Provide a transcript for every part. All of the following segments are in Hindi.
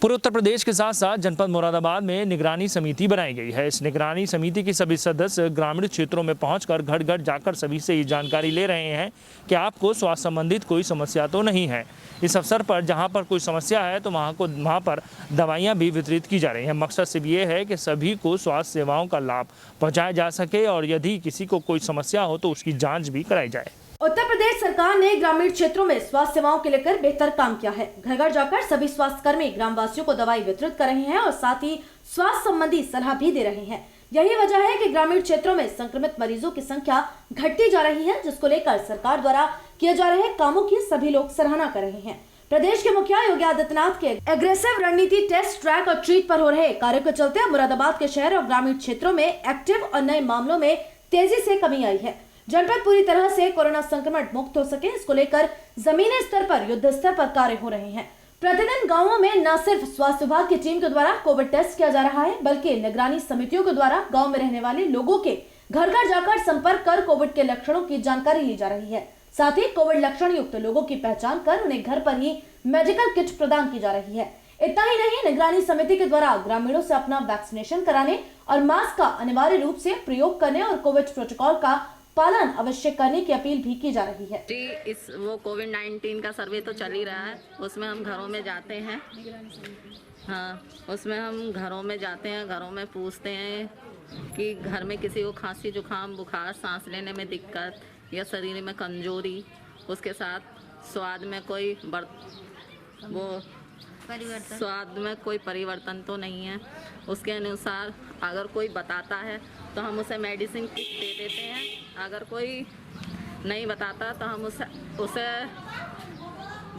पूरे उत्तर प्रदेश के साथ साथ जनपद मुरादाबाद में निगरानी समिति बनाई गई है। इस निगरानी समिति के सभी सदस्य ग्रामीण क्षेत्रों में पहुंचकर घर घर जाकर सभी से ये जानकारी ले रहे हैं कि आपको स्वास्थ्य संबंधित कोई समस्या तो नहीं है। इस अवसर पर जहां पर कोई समस्या है तो वहां पर दवाइयां भी वितरित की जा रही हैं। मकसद सिर्फ ये है कि सभी को स्वास्थ्य सेवाओं का लाभ पहुँचाया जा सके और यदि किसी को कोई समस्या हो तो उसकी जाँच भी कराई जाए। उत्तर प्रदेश सरकार ने ग्रामीण क्षेत्रों में स्वास्थ्य सेवाओं के लेकर बेहतर काम किया है। घर घर जाकर सभी स्वास्थ्य कर्मी ग्रामवासियों को दवाई वितरित कर रहे हैं और साथ ही स्वास्थ्य संबंधी सलाह भी दे रहे हैं। यही वजह है कि ग्रामीण क्षेत्रों में संक्रमित मरीजों की संख्या घटती जा रही है, जिसको लेकर सरकार द्वारा किए जा रहे कामों की सभी लोग सराहना कर रहे हैं। प्रदेश के मुखिया योगी आदित्यनाथ के एग्रेसिव रणनीति टेस्ट, ट्रैक और ट्रीट पर हो रहे कार्य के चलते मुरादाबाद के शहर और ग्रामीण क्षेत्रों में एक्टिव और नए मामलों में तेजी से कमी आई है। जनपद पूरी तरह से कोरोना संक्रमण मुक्त हो सके, इसको लेकर जमीनी स्तर पर युद्ध स्तर पर कार्य हो रहे हैं। प्रतिदिन गांवों में न सिर्फ स्वास्थ्य विभाग की टीम के द्वारा कोविड टेस्ट किया जा रहा है, बल्कि निगरानी समितियों के द्वारा गांव में रहने वाले लोगों के घर घर जाकर संपर्क कर कोविड के लक्षणों की जानकारी ली जा रही है। साथ ही कोविड लक्षण युक्त लोगों की पहचान कर उन्हें घर पर ही मेडिकल किट प्रदान की जा रही है। इतना ही नहीं, निगरानी समिति के द्वारा ग्रामीणों से अपना वैक्सीनेशन कराने और मास्क का अनिवार्य रूप से प्रयोग करने और कोविड प्रोटोकॉल का पालन अवश्य करने की अपील भी की जा रही है। जी, इस वो कोविड-19 का सर्वे तो चल ही रहा है, उसमें हम घरों में जाते हैं। हाँ, उसमें हम घरों में जाते हैं, घरों में पूछते हैं कि घर में किसी को खांसी, जुकाम, बुखार, सांस लेने में दिक्कत या शरीर में कमजोरी, उसके साथ स्वाद में कोई परिवर्तन तो नहीं है। उसके अनुसार अगर कोई बताता है तो हम उसे मेडिसिन किट दे देते हैं। अगर कोई नहीं बताता तो हम उसे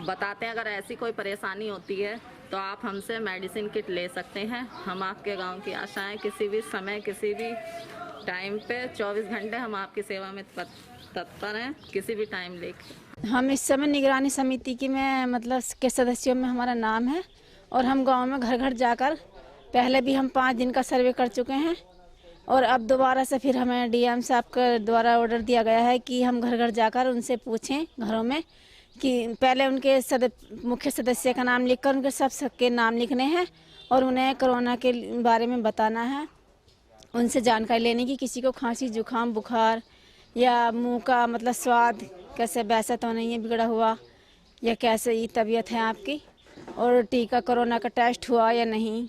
बताते हैं अगर ऐसी कोई परेशानी होती है तो आप हमसे मेडिसिन किट ले सकते हैं। हम आपके गांव की आशाएं किसी भी समय, किसी भी टाइम पे 24 घंटे हम आपकी सेवा में तत्पर हैं, किसी भी टाइम लेके। हम इस समय निगरानी समिति की में के सदस्यों में हमारा नाम है और हम गांव में घर घर जाकर पहले भी हम 5 दिन का सर्वे कर चुके हैं और अब दोबारा से फिर हमें डीएम साहब के द्वारा ऑर्डर दिया गया है कि हम घर घर जाकर उनसे पूछें घरों में कि पहले उनके मुख्य सदस्य का नाम लिखकर उनके सबके नाम लिखने हैं और उन्हें कोरोना के बारे में बताना है, उनसे जानकारी लेने की किसी को खांसी, जुकाम, बुखार या मुंह का स्वाद कैसे वैसा तो नहीं है बिगड़ा हुआ या कैसे ये तबीयत है आपकी, और टीका कोरोना का टेस्ट हुआ या नहीं।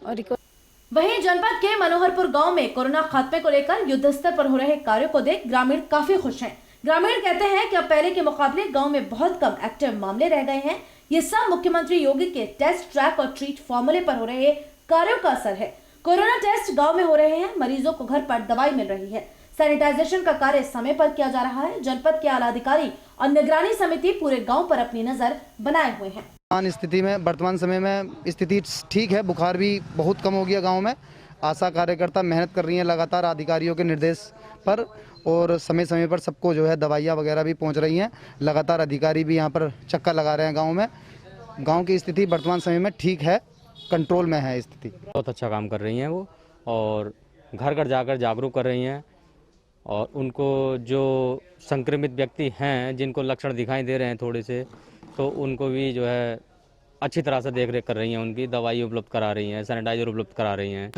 और वहीं जनपद के मनोहरपुर गांव में कोरोना खात्मे को लेकर युद्ध स्तर पर हो रहे कार्यों को देख ग्रामीण काफी खुश हैं। ग्रामीण कहते हैं कि अब पहले के मुकाबले गांव में बहुत कम एक्टिव मामले रह गए हैं। ये सब मुख्यमंत्री योगी के टेस्ट, ट्रैक और ट्रीट फॉर्मूले पर हो रहे कार्यों का असर है। कोरोना टेस्ट गाँव में हो रहे हैं, मरीजों को घर पर दवाई मिल रही है, सैनिटाइजेशन का कार्य समय पर किया जा रहा है। जनपद के आला अधिकारी और निगरानी समिति पूरे गांव पर अपनी नजर बनाए हुए हैं। वर्तमान समय में स्थिति ठीक है, बुखार भी बहुत कम हो गया गांव में। आशा कार्यकर्ता मेहनत कर रही हैं लगातार अधिकारियों के निर्देश पर और समय समय पर सबको जो है दवाइयाँ वगैरह भी पहुंच रही हैं। लगातार अधिकारी भी यहाँ पर चक्कर लगा रहे हैं गाँव में। गाँव की स्थिति वर्तमान समय में ठीक है, कंट्रोल में है स्थिति। बहुत अच्छा काम कर रही हैं वो और घर घर जाकर जागरूक कर रही हैं और उनको जो संक्रमित व्यक्ति हैं जिनको लक्षण दिखाई दे रहे हैं थोड़े से, तो उनको भी जो है अच्छी तरह से देख रेख कर रही हैं, उनकी दवाई उपलब्ध करा रही हैं, सैनिटाइजर उपलब्ध करा रही हैं।